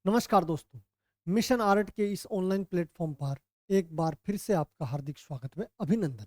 नमस्कार दोस्तों। Mission art के इस ऑनलाइन प्लेटफॉर्म पर एक बार फिर से आपका हार्दिक स्वागत है, अभिनंदन।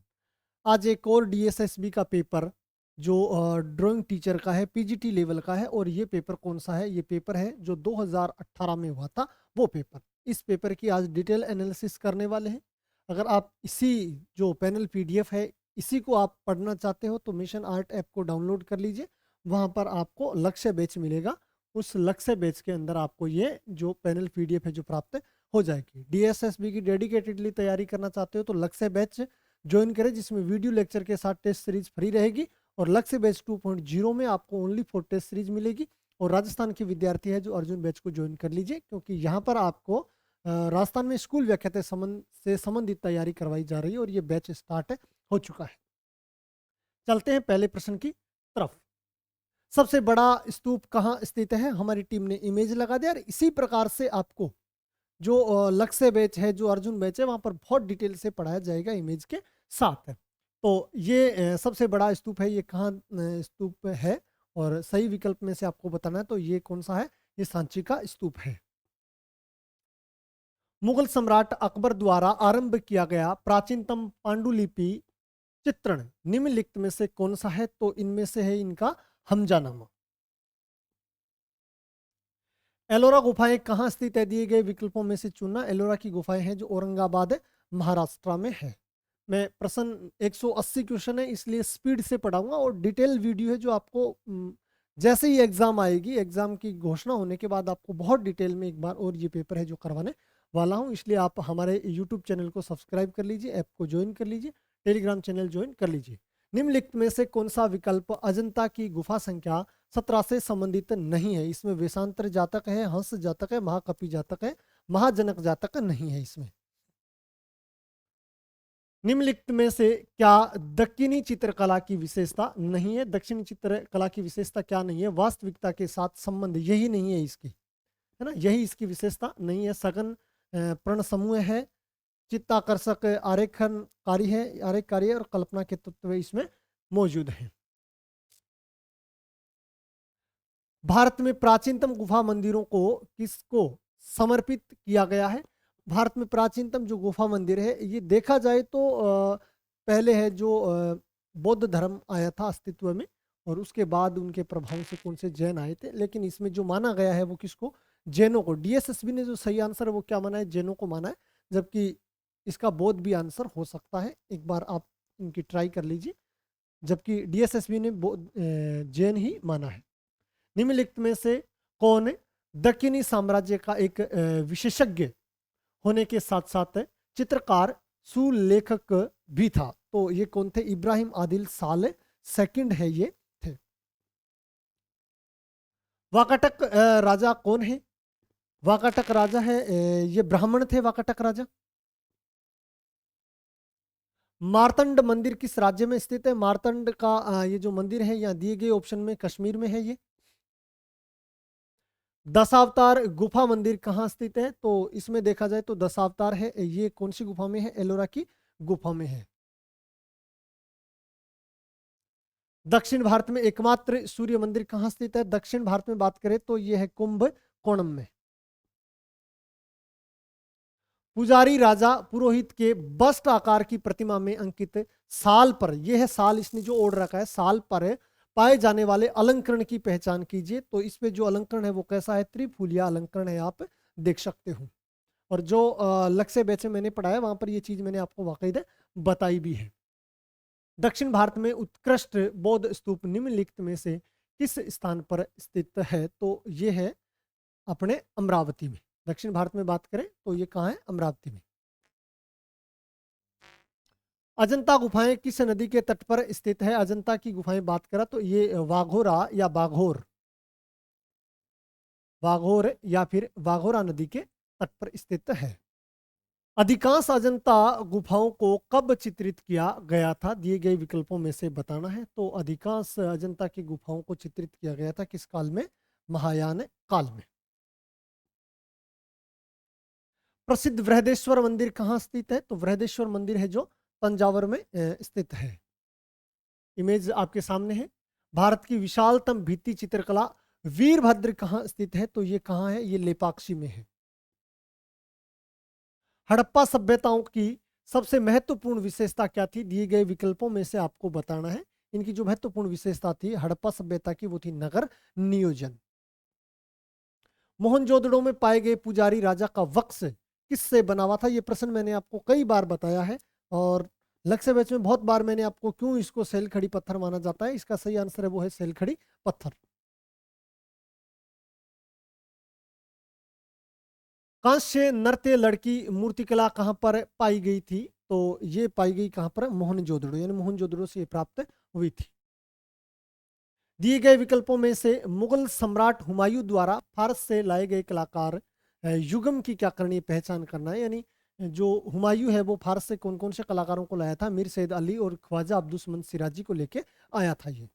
आज एक और डीएसएसबी का पेपर जो ड्राइंग टीचर का है, पीजीटी लेवल का है। और ये पेपर कौन सा है? ये पेपर है जो 2018 में हुआ था, वो पेपर। इस पेपर की आज डिटेल एनालिसिस करने वाले हैं। अगर आप इसी जो पैनल पीडीएफ है, इसी को आप पढ़ना चाहते हो तो मिशन आर्ट ऐप को डाउनलोड कर लीजिए। वहाँ पर आपको लक्ष्य बैच मिलेगा। उस लक्ष्य बैच के अंदर आपको ये जो पैनल पीडीएफ है जो प्राप्त हो जाएगी। डीएसएसबी की डेडिकेटेडली तैयारी करना चाहते हो तो लक्ष्य बैच ज्वाइन करें, जिसमें वीडियो लेक्चर के साथ टेस्ट सीरीज फ्री रहेगी। और लक्ष्य बैच 2.0 में आपको ओनली 4 टेस्ट सीरीज मिलेगी। और राजस्थान के विद्यार्थी है जो अर्जुन बैच को ज्वाइन कर लीजिए, क्योंकि यहाँ पर आपको राजस्थान में स्कूल व्याख्याता से संबंधित तैयारी करवाई जा रही है और ये बैच स्टार्ट हो चुका है। चलते हैं पहले प्रश्न की तरफ। सबसे बड़ा स्तूप कहाँ स्थित है? हमारी टीम ने इमेज लगा दिया। और इसी प्रकार से आपको जो लक्ष्य बैच है, जो अर्जुन बैच है, वहां पर बहुत डिटेल से पढ़ाया जाएगा इमेज के साथ। तो ये सबसे बड़ा स्तूप है, ये कहाँ स्तूप है? और सही विकल्प में से आपको बताना है, तो ये कौन सा है? ये सांची का स्तूप है। मुगल सम्राट अकबर द्वारा आरंभ किया गया प्राचीनतम पांडुलिपि चित्रण निम्नलिखित में से कौन सा है? तो इनमें से है इनका हमजानामा। एलोरा गुफाएं कहाँ स्थित है? दिए गए विकल्पों में से चुनना। एलोरा की गुफाएं हैं जो औरंगाबाद महाराष्ट्र में है। मैं प्रश्न 180 क्वेश्चन है, इसलिए स्पीड से पढ़ाऊंगा। और डिटेल वीडियो है जो आपको जैसे ही एग्जाम आएगी, एग्जाम की घोषणा होने के बाद आपको बहुत डिटेल में एक बार और ये पेपर है जो करवाने वाला हूँ। इसलिए आप हमारे यूट्यूब चैनल को सब्सक्राइब कर लीजिए, ऐप को ज्वाइन कर लीजिए, टेलीग्राम चैनल ज्वाइन कर लीजिए। निम्नलिखित में से कौन सा विकल्प अजंता की गुफा संख्या 17 से संबंधित नहीं है? इसमें वेशांतर जातक है, हंस जातक है, महाकपि जातक है, महाजनक जातक नहीं है इसमें। निम्नलिखित में से क्या दक्षिणी चित्रकला की विशेषता नहीं है? दक्षिणी चित्रकला की विशेषता क्या नहीं है? वास्तविकता के साथ संबंध यही नहीं है इसकी, है ना, यही इसकी विशेषता नहीं है। सघन प्रण समूह है, चित्ताकर्षक आरेखनकारी है, आरेखकारी है, और कल्पना के तत्व इसमें मौजूद हैं। भारत में प्राचीनतम गुफा मंदिरों को किसको समर्पित किया गया है? भारत में प्राचीनतम जो गुफा मंदिर है, ये देखा जाए तो पहले है जो बौद्ध धर्म आया था अस्तित्व में, और उसके बाद उनके प्रभाव से कौन से जैन आए थे। लेकिन इसमें जो माना गया है वो किसको? जैनों को। डीएसएसबी ने जो सही आंसर है वो क्या माना है? जैनों को माना है। जबकि इसका बौद्ध भी आंसर हो सकता है, एक बार आप इनकी ट्राई कर लीजिए। जबकि डीएसएसबी ने जैन ही माना है। निम्नलिखित में से कौन दक्षिणी साम्राज्य का एक विशेषज्ञ होने के साथ साथ चित्रकार सुलेखक भी था? तो ये कौन थे? इब्राहिम आदिल साल सेकंड है ये थे। वाकाटक राजा कौन है? वाकाटक राजा है, ये ब्राह्मण थे वाकाटक राजा। मार्तंड मंदिर किस राज्य में स्थित है? मार्तंड का ये जो मंदिर है, यहाँ दिए गए ऑप्शन में कश्मीर में है ये। दशावतार गुफा मंदिर कहाँ स्थित है? तो इसमें देखा जाए तो दशावतार है, ये कौन सी गुफा में है? एलोरा की गुफा में है। दक्षिण भारत में एकमात्र सूर्य मंदिर कहाँ स्थित है? दक्षिण भारत में बात करें तो यह है कुंभकोणम में। पुजारी राजा पुरोहित के बस्ट आकार की प्रतिमा में अंकित साल पर, यह है साल, इसने जो ओढ़ रखा है, साल पर पाए जाने वाले अलंकरण की पहचान कीजिए। तो इसमें जो अलंकरण है वो कैसा है? त्रिफुलिया अलंकरण है, आप देख सकते हो। और जो लक्ष्य बैच में मैंने पढ़ाया वहां पर ये चीज मैंने आपको बाकायदा बताई भी है। दक्षिण भारत में उत्कृष्ट बौद्ध स्तूप निम्नलिखित में से किस स्थान पर स्थित है? तो ये है अपने अमरावती में। दक्षिण भारत में बात करें तो ये कहाँ है? अमरावती में। अजंता गुफाएं किस नदी के तट पर स्थित है? अजंता की गुफाएं बात करा तो ये वाघोरा या बाघोर, वाघोर या फिर वाघोरा नदी के तट पर स्थित है। अधिकांश अजंता गुफाओं को कब चित्रित किया गया था? दिए गए विकल्पों में से बताना है। तो अधिकांश अजंता की गुफाओं को चित्रित किया गया था किस काल में? महायान काल में। प्रसिद्ध बृहदेश्वर मंदिर कहाँ स्थित है? तो बृहदेश्वर मंदिर है जो तंजावर में स्थित है। इमेज आपके सामने है। भारत की विशालतम भित्ति चित्रकला वीरभद्र कहाँ स्थित है? तो ये कहाँ है? ये लेपाक्षी में है। हड़प्पा सभ्यताओं की सबसे महत्वपूर्ण विशेषता क्या थी? दिए गए विकल्पों में से आपको बताना है। इनकी जो महत्वपूर्ण विशेषता थी हड़प्पा सभ्यता की, वो थी नगर नियोजन। मोहनजोदड़ो में पाए गए पुजारी राजा का वक्स किससे बना हुआ था? ये प्रश्न मैंने आपको कई बार बताया है और लक्ष्य बैच में बहुत बार मैंने आपको क्यों इसको सेलखड़ी पत्थर माना जाता है, इसका सही आंसर है वो है सेलखड़ी पत्थर। कांस्य नृत्य लड़की मूर्तिकला कहाँ पर पाई गई थी? तो ये पाई गई कहाँ पर? मोहनजोदड़ो, यानी मोहनजोदड़ो से ये प्राप्त हुई थी। दिए गए विकल्पों में से मुगल सम्राट हुमायूं द्वारा फारस से लाए गए कलाकार युगम की क्या करनी है? पहचान करना है। यानी जो हुमायूं है वो फारस से कौन कौन से कलाकारों को लाया था? मीर सैयद अली और ख्वाजा अब्दुलसमद सिराजी को लेके आया था ये।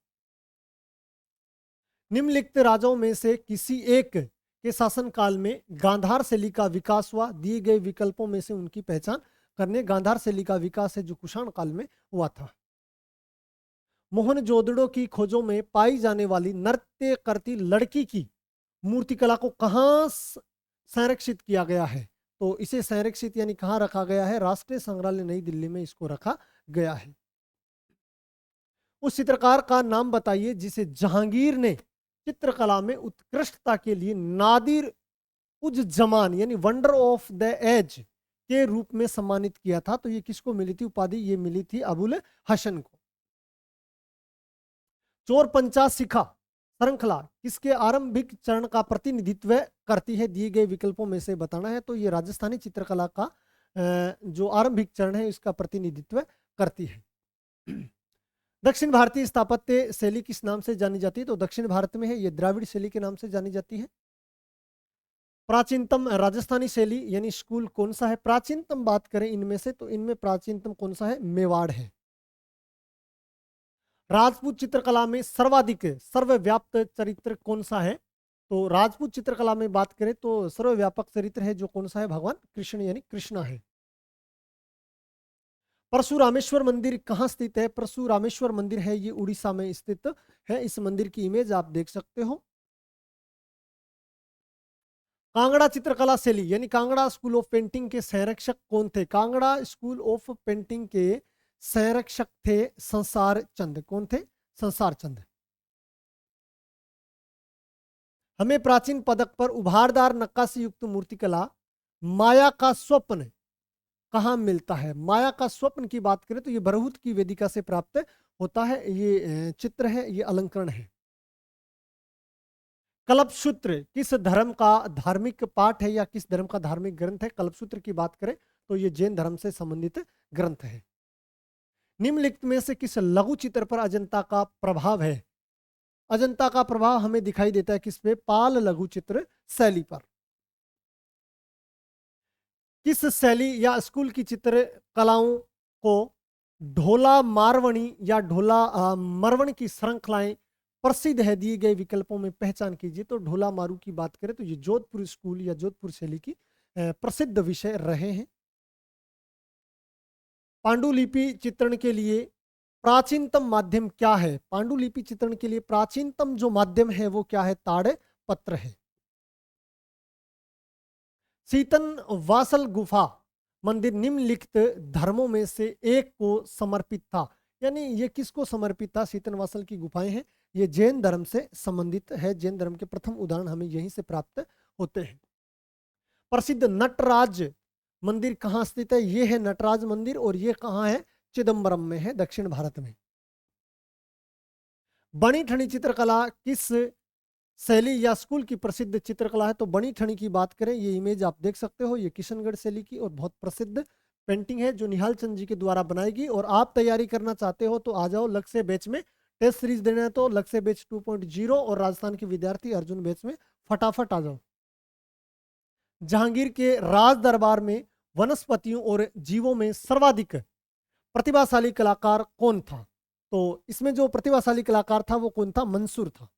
निम्नलिखित राजाओं में से किसी एक के शासनकाल में गांधार शैली का विकास हुआ? दिए गए विकल्पों में से उनकी पहचान करने। गांधार शैली का विकास है जो कुषाण काल में हुआ था। मोहनजोदड़ो की खोजों में पाई जाने वाली नृत्य करती लड़की की मूर्तिकला को कहाँ संरक्षित किया गया है? तो इसे संरक्षित यानी कहाँ रखा गया है? राष्ट्रीय संग्रहालय नई दिल्ली में इसको रखा गया है। उस चित्रकार का नाम बताइए जिसे जहांगीर ने चित्रकला में उत्कृष्टता के लिए नादिर उज जमान यानी वंडर ऑफ द एज के रूप में सम्मानित किया था। तो ये किसको मिली थी उपाधि? ये मिली थी अबुल हसन को। चोर पंचाश शिखा श्रृंखला किसके आरंभिक चरण का प्रतिनिधित्व करती है? दिए गए विकल्पों में से बताना है। तो ये राजस्थानी चित्रकला का जो आरंभिक चरण है इसका प्रतिनिधित्व करती है। दक्षिण भारतीय स्थापत्य शैली किस नाम से जानी जाती है? तो दक्षिण भारत में है ये द्राविड़ शैली के नाम से जानी जाती है। प्राचीनतम राजस्थानी शैली यानी स्कूल कौन सा है? प्राचीनतम बात करें इनमें से तो इनमें प्राचीनतम कौन सा है? मेवाड़ है। राजपूत चित्रकला में सर्वाधिक सर्वव्याप्त चरित्र कौन सा है? तो राजपूत चित्रकला में बात करें तो सर्वव्यापक चरित्र है जो कौन सा है? भगवान कृष्ण यानी कृष्णा है। परशुरामेश्वर मंदिर कहाँ स्थित है? परशुरामेश्वर मंदिर है ये उड़ीसा में स्थित है। इस मंदिर की इमेज आप देख सकते हो। कांगड़ा चित्रकला शैली यानी कांगड़ा स्कूल ऑफ पेंटिंग के संरक्षक कौन थे? कांगड़ा स्कूल ऑफ पेंटिंग के संरक्षक थे संसार चंद। कौन थे? संसार चंद। हमें प्राचीन पदक पर उभारदार नक्काशी युक्त मूर्तिकला माया का स्वप्न कहाँ मिलता है? माया का स्वप्न की बात करें तो ये बरहुत की वेदिका से प्राप्त होता है। ये चित्र है, ये अलंकरण है। कल्पसूत्र किस धर्म का धार्मिक पाठ है या किस धर्म का धार्मिक ग्रंथ है? कल्पसूत्र की बात करें तो ये जैन धर्म से संबंधित ग्रंथ है। निम्नलिखित में से किस लघु चित्र पर अजंता का प्रभाव है? अजंता का प्रभाव हमें दिखाई देता है किस पे? पाल लघु चित्र शैली पर। किस शैली या स्कूल की चित्र कलाओं को ढोला मारवणी या ढोला मरवण की श्रृंखलाएं प्रसिद्ध है? दिए गए विकल्पों में पहचान कीजिए। तो ढोला मारू की बात करें तो ये जोधपुर स्कूल या जोधपुर शैली की प्रसिद्ध विषय रहे हैं। पांडुलिपि चित्रण के लिए प्राचीनतम माध्यम क्या है? पांडुलिपि चित्रण के लिए प्राचीनतम जो माध्यम है वो क्या है? ताड़ पत्र है। सीतन वासल गुफा मंदिर निम्नलिखित धर्मों में से एक को समर्पित था। यानी ये किसको समर्पित था? सीतन वासल की गुफाएं हैं, ये जैन धर्म से संबंधित है। जैन धर्म के प्रथम उदाहरण हमें यहीं से प्राप्त होते हैं। प्रसिद्ध नटराज मंदिर कहाँ स्थित है? ये है नटराज मंदिर और ये कहाँ है? चिदम्बरम में है, दक्षिण भारत में। बनी ठनी चित्रकला किस शैली या स्कूल की प्रसिद्ध चित्रकला है? तो बनी ठनी की बात करें, ये इमेज आप देख सकते हो, ये किशनगढ़ शैली की और बहुत प्रसिद्ध पेंटिंग है जो निहाल चंद जी के द्वारा बनाई गई। और आप तैयारी करना चाहते हो तो आ जाओ लक्ष्य बैच में। टेस्ट सीरीज देना है तो लक्ष्य बैच 2.0 और राजस्थान के विद्यार्थी अर्जुन बैच में फटाफट आ जाओ। जहांगीर के राज दरबार में वनस्पतियों और जीवों में सर्वाधिक प्रतिभाशाली कलाकार कौन था? तो इसमें जो प्रतिभाशाली कलाकार था वो कौन था? मंसूर था।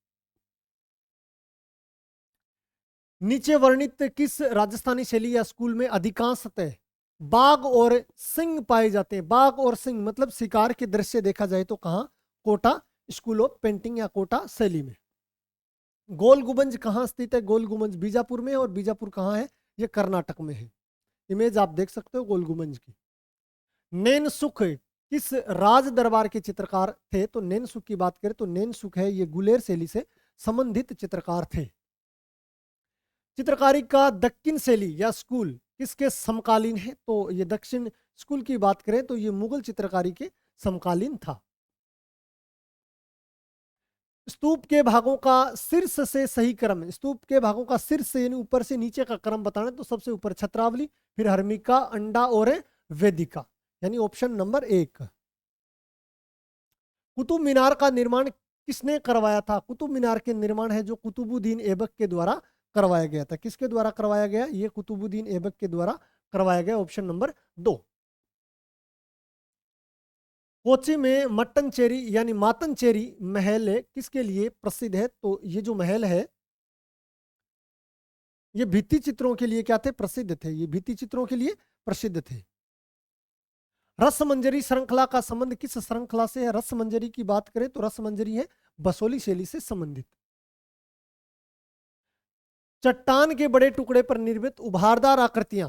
नीचे वर्णित किस राजस्थानी शैली या स्कूल में अधिकांशतः बाघ और सिंह पाए जाते हैं? बाघ और सिंह मतलब शिकार के दृश्य देखा जाए तो कहां? कोटा स्कूल ऑफ पेंटिंग या कोटा शैली में। गोल गुंबज कहाँ स्थित है? गोल गुंबज बीजापुर में है, और बीजापुर कहाँ है? ये कर्नाटक में है। इमेज आप देख सकते हो गोल गुंबज की। नैनसुख किस राज दरबार के चित्रकार थे? तो नैनसुख की बात करें तो नैनसुख है ये गुलेर शैली से संबंधित चित्रकार थे। चित्रकारी का दक्षिण शैली या स्कूल किसके समकालीन है? तो ये दक्षिण स्कूल की बात करें तो ये मुगल चित्रकारी के समकालीन था। स्तूप के भागों का शीर्ष से सही क्रम, स्तूप के भागों का शीर्ष से यानी ऊपर से नीचे का क्रम बताना, तो सबसे ऊपर छत्रावली, फिर हर्मिका, अंडा और वेदिका, यानी ऑप्शन नंबर 1। कुतुब मीनार का निर्माण किसने करवाया था? कुतुब मीनार के निर्माण है जो कुतुबुद्दीन ऐबक के द्वारा करवाया गया था। किसके द्वारा करवाया गया? ये कुतुबुद्दीन ऐबक के द्वारा करवाया गया, ऑप्शन नंबर 2। कोची में मट्टनचेरी यानी मातनचेरी महल किसके लिए प्रसिद्ध है? तो ये जो महल है ये भित्ति चित्रों के लिए क्या थे? प्रसिद्ध थे। ये भित्ति चित्रों के लिए प्रसिद्ध थे। रसमंजरी श्रृंखला का संबंध किस श्रृंखला से है? रसमंजरी की बात करें तो रसमंजरी है बसोली शैली से संबंधित। चट्टान के बड़े टुकड़े पर निर्मित उभारदार आकृतियां,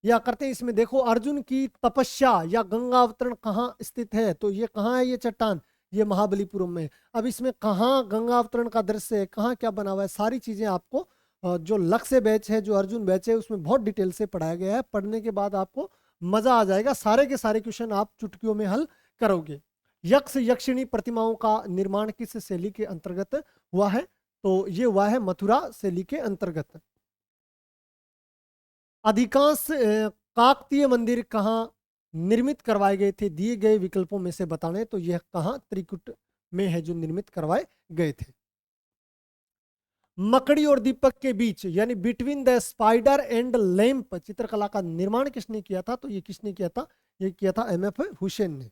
ये आकृतियां इसमें देखो, अर्जुन की तपस्या या गंगा अवतरण कहाँ स्थित है? तो ये कहाँ है? ये चट्टान ये महाबलीपुरम में। अब इसमें कहाँ गंगा अवतरण का दृश्य है, कहाँ क्या बना हुआ है, सारी चीजें आपको जो लक्ष्य बैच है, जो अर्जुन बैच है, उसमें बहुत डिटेल से पढ़ाया गया है। पढ़ने के बाद आपको मजा आ जाएगा, सारे के सारे क्वेश्चन आप चुटकियों में हल करोगे। यक्ष यक्षिणी प्रतिमाओं का निर्माण किस शैली के अंतर्गत हुआ है? तो ये हुआ है मथुरा शैली के अंतर्गत। अधिकांश काकतीय मंदिर कहाँ निर्मित करवाए गए थे? दिए गए विकल्पों में से बताने, तो यह कहाँ? त्रिकुट में है जो निर्मित करवाए गए थे। मकड़ी और दीपक के बीच यानी between the spider and lamp चित्रकला का निर्माण किसने किया था? तो ये किसने किया था? ये किया था एमएफ हुसैन ने।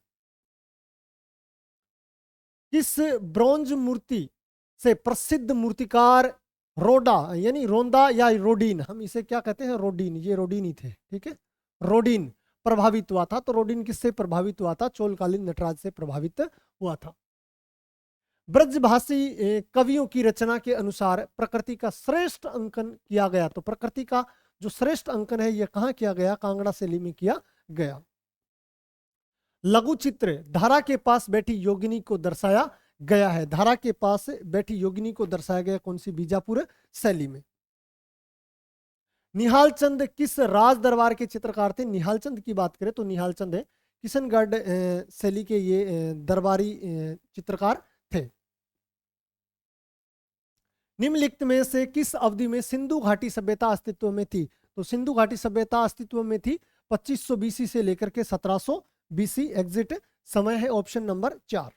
किस ब्रॉन्ज मूर्ति से प्रसिद्ध मूर्तिकार रोडा यानी रोंदा या रोडीन, हम इसे क्या कहते हैं? रोडीन, ये रोडीन ही थे, ठीक है, रोडीन प्रभावित हुआ था? तो रोडीन किससे प्रभावित हुआ था? चोलकालीन नटराज से प्रभावित हुआ था। ब्रजभाषी कवियों की रचना के अनुसार प्रकृति का श्रेष्ठ अंकन किया गया, तो प्रकृति का जो श्रेष्ठ अंकन है यह कहाँ किया गया? कांगड़ा शैली में किया गया। लघु चित्र धारा के पास बैठी योगिनी को दर्शाया गया है, धारा के पास बैठी योगिनी को दर्शाया गया कौन सी? बीजापुर शैली में। निहाल चंद किस राज दरबार के चित्रकार थे? निहाल चंद की बात करें तो निहाल चंद है किशनगढ़ शैली के ये दरबारी चित्रकार थे। निम्नलिखित में से किस अवधि में सिंधु घाटी सभ्यता अस्तित्व में थी? तो सिंधु घाटी सभ्यता अस्तित्व में थी 2500 बीसी से लेकर के 1700 बीसी। एग्जिट समय है ऑप्शन नंबर 4।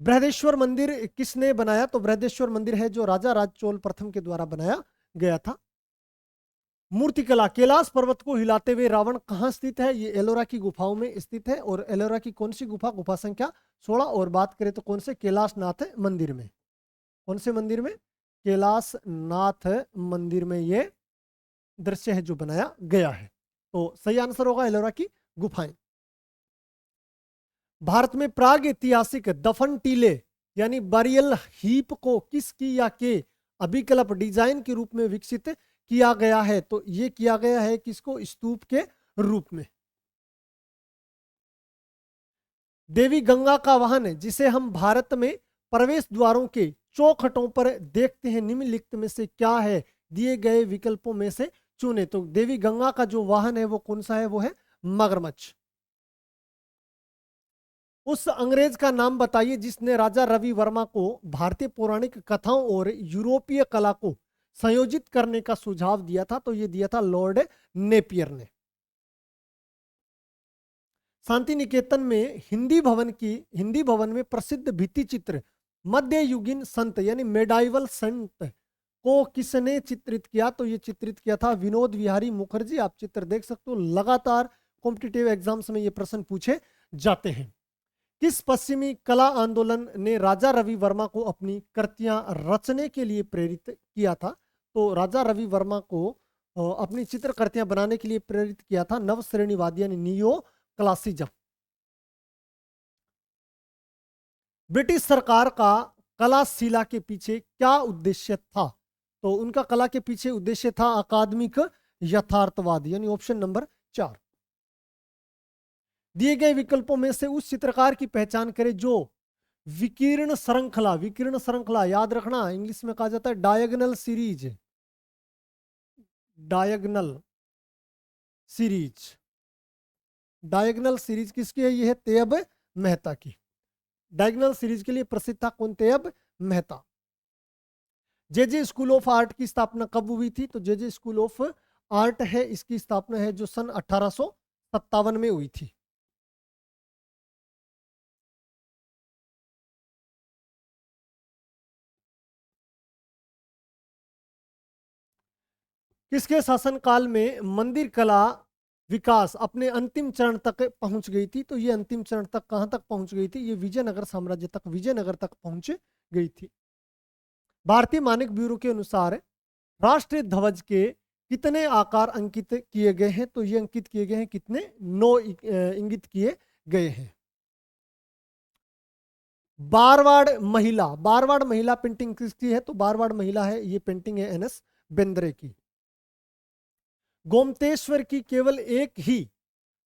बृहदेश्वर मंदिर किसने बनाया? तो बृहदेश्वर मंदिर है जो राजा राज चोल प्रथम के द्वारा बनाया गया था। मूर्तिकला कैलाश पर्वत को हिलाते हुए रावण कहाँ स्थित है? ये एलोरा की गुफाओं में स्थित है। और एलोरा की कौन सी गुफा? गुफा संख्या 16। और बात करें तो कौन से? कैलाशनाथ मंदिर में। कौन से मंदिर में? कैलाशनाथ मंदिर में ये दृश्य है जो बनाया गया है। तो सही आंसर होगा एलोरा की गुफाएं। भारत में प्राग ऐतिहासिक दफन टीले यानी बरियल हीप को किसकी या के अभिकल्प डिजाइन के रूप में विकसित किया गया है? तो ये किया गया है किसको? स्तूप के रूप में। देवी गंगा का वाहन जिसे हम भारत में प्रवेश द्वारों के चौखटों पर देखते हैं निम्नलिखित में से क्या है? दिए गए विकल्पों में से चुने। तो देवी गंगा का जो वाहन है वो कौन सा है? वो है मगरमच्छ। उस अंग्रेज का नाम बताइए जिसने राजा रवि वर्मा को भारतीय पौराणिक कथाओं और यूरोपीय कला को संयोजित करने का सुझाव दिया था। तो ये दिया था लॉर्ड नेपियर ने। शांति निकेतन में हिंदी भवन में प्रसिद्ध भित्ति चित्र मध्ययुगीन संत यानी मेडाइवल संत को किसने चित्रित किया? तो ये चित्रित किया था विनोद विहारी मुखर्जी। आप चित्र देख सकते हो, लगातार कॉम्पिटिटिव एग्जाम्स में ये प्रश्न पूछे जाते हैं। किस पश्चिमी कला आंदोलन ने राजा रवि वर्मा को अपनी कृतियां रचने के लिए प्रेरित किया था? तो राजा रवि वर्मा को अपनी चित्रकृतियां बनाने के लिए प्रेरित किया था नव श्रेणीवादी यानी नियो क्लासिज्म। ब्रिटिश सरकार का कलाशिला के पीछे क्या उद्देश्य था? तो उनका कला के पीछे उद्देश्य था अकादमिक यथार्थवाद, यानी ऑप्शन नंबर 4। दिए गए विकल्पों में से उस चित्रकार की पहचान करें जो विकीर्ण श्रृंखला याद रखना, इंग्लिश में कहा जाता है diagonal series, diagonal series. Diagonal series किसकी है? ये है तैयब मेहता की। डायगोनल सीरीज के लिए प्रसिद्ध था कौन? तैयब मेहता। जे स्कूल ऑफ आर्ट की स्थापना कब हुई थी? तो जे स्कूल ऑफ आर्ट है, इसकी स्थापना है जो सन 1857 में हुई थी। किसके शासनकाल में मंदिर कला विकास अपने अंतिम चरण तक पहुंच गई थी? तो ये अंतिम चरण तक कहां तक पहुंच गई थी? ये विजयनगर साम्राज्य तक, विजयनगर तक पहुंच गई थी। भारतीय मानक ब्यूरो के अनुसार राष्ट्रीय ध्वज के कितने आकार अंकित किए गए हैं? तो ये अंकित किए गए हैं कितने? 9 इंगित किए गए हैं। बारवाड़ महिला पेंटिंग किसकी है? तो बारवाड़ महिला है, ये पेंटिंग है एनएस बेंद्रे की। गोमतेश्वर की केवल एक ही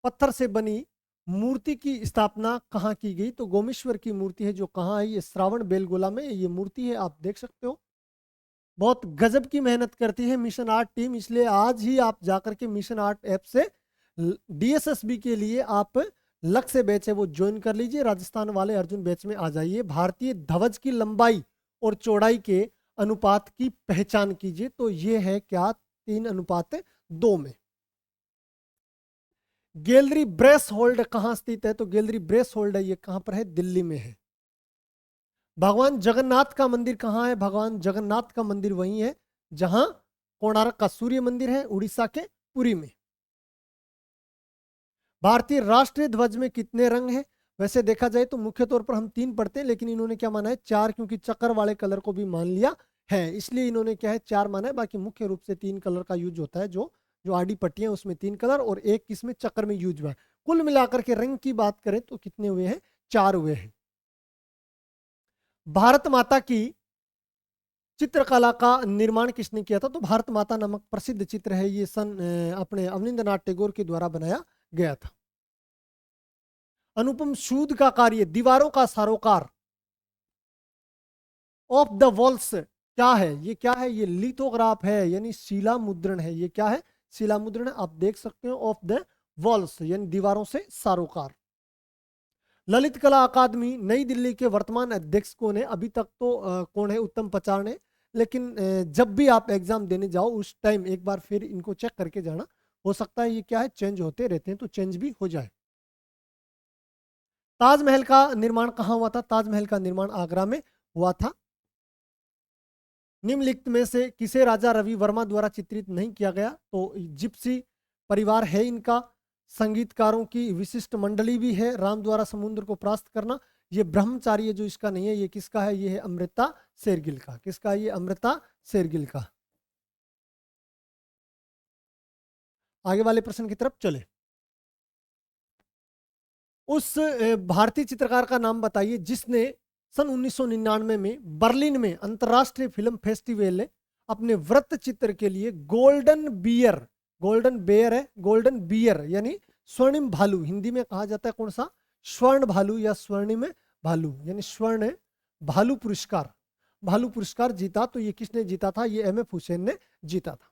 पत्थर से बनी मूर्ति की स्थापना कहाँ की गई? तो गोमेश्वर की मूर्ति है जो कहाँ है? ये श्रावण बेलगोला में ये मूर्ति है, आप देख सकते हो। बहुत गजब की मेहनत करती है मिशन आर्ट टीम, इसलिए आज ही आप जाकर के मिशन आर्ट ऐप से डीएसएसबी के लिए आप लक्ष्य बैच है वो ज्वाइन कर लीजिए। राजस्थान वाले अर्जुन बैच में आ जाइए। भारतीय ध्वज की लंबाई और चौड़ाई के अनुपात की पहचान कीजिए। तो ये है क्या? 3:2 में। गैलरी ब्रेस होल्ड कहां स्थित है? तो गैलरी ब्रेस होल्ड है, ये कहां पर है? दिल्ली में है। भगवान जगन्नाथ का मंदिर कहाँ है? भगवान जगन्नाथ का मंदिर वही है जहां कोणार्क का सूर्य मंदिर है, उड़ीसा के पुरी में। भारतीय राष्ट्रीय ध्वज में कितने रंग हैं? वैसे देखा जाए तो मुख्य तौर पर हम 3 पढ़ते हैं, लेकिन इन्होंने क्या माना है? 4, क्योंकि चक्कर वाले कलर को भी मान लिया है, इसलिए इन्होंने क्या है? 4 माना है। बाकी मुख्य रूप से 3 कलर का यूज होता है, जो जो आडी पट्टियां उसमें 3 कलर और एक किसमें? चक्कर में यूज हुआ है। कुल मिलाकर के रंग की बात करें तो कितने हुए हैं? 4 हुए हैं। भारत माता की चित्रकला का निर्माण किसने किया था? तो भारत माता नामक प्रसिद्ध चित्र है, ये सन अपने अवनींद्रनाथ टैगोर के द्वारा बनाया गया था। अनुपम सूद का कार्य दीवारों का सारोकार ऑफ द वॉल्स क्या है? ये क्या है? ये लिथोग्राफ है, यानी शिला मुद्रण है। ये क्या है? शिला मुद्रण है, आप देख सकते हो। ऑफ द वॉल्स यानी दीवारों से सारोकार। ललित कला अकादमी नई दिल्ली के वर्तमान अध्यक्ष कौन है? अभी तक तो कौन है? उत्तम पचार ने। लेकिन जब भी आप एग्जाम देने जाओ उस टाइम एक बार फिर इनको चेक करके जाना, हो सकता है ये क्या है? चेंज होते रहते हैं, तो चेंज भी हो जाए। ताजमहल का निर्माण कहाँ हुआ था? ताजमहल का निर्माण आगरा में हुआ था। निम्नलिखित में से किसे राजा रवि वर्मा द्वारा चित्रित नहीं किया गया? तो जिप्सी परिवार है इनका। संगीतकारों की विशिष्ट मंडली भी है। राम द्वारा समुद्र को परास्त करना, ये ब्रह्मचारी जो इसका नहीं है, ये किसका है? ये है अमृता शेरगिल का। किसका? ये अमृता शेरगिल का। आगे वाले प्रश्न की तरफ चले। उस भारतीय चित्रकार का नाम बताइए जिसने सन 1999 में बर्लिन में अंतरराष्ट्रीय फिल्म फेस्टिवल में अपने वृत्त चित्र के लिए गोल्डन बेयर है, गोल्डन बियर यानी स्वर्णिम भालू, हिंदी में कहा जाता है कौन सा? स्वर्ण भालू या स्वर्णिम भालू, यानी स्वर्ण भालू पुरस्कार जीता। तो ये किसने जीता था? ये एम एफ हुसैन ने जीता था।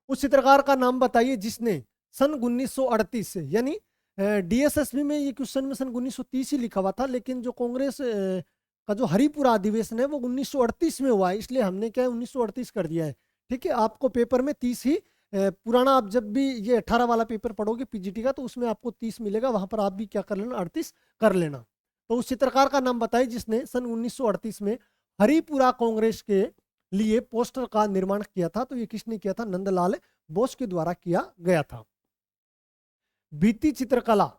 उस चित्रकार का नाम बताइए जिसने सन 1938 से, यानी डीएसएसबी में ये क्वेश्चन में सन 1930 ही लिखा हुआ था, लेकिन जो कांग्रेस का जो हरिपुरा अधिवेशन है वो 1938 में हुआ है, इसलिए हमने क्या है 1938 कर दिया है। ठीक है, आपको पेपर में 30 ही पुराना, आप जब भी ये 18 वाला पेपर पढ़ोगे पीजीटी का तो उसमें आपको 30 मिलेगा, वहां पर आप भी क्या कर लेना? 38 कर लेना। तो उस चित्रकार का नाम बताइए जिसने सन 1938 में हरिपुरा कांग्रेस के लिए पोस्टर का निर्माण किया था। तो ये किसने किया था? नंदलाल बोस के द्वारा किया गया था। भित्ति चित्रकला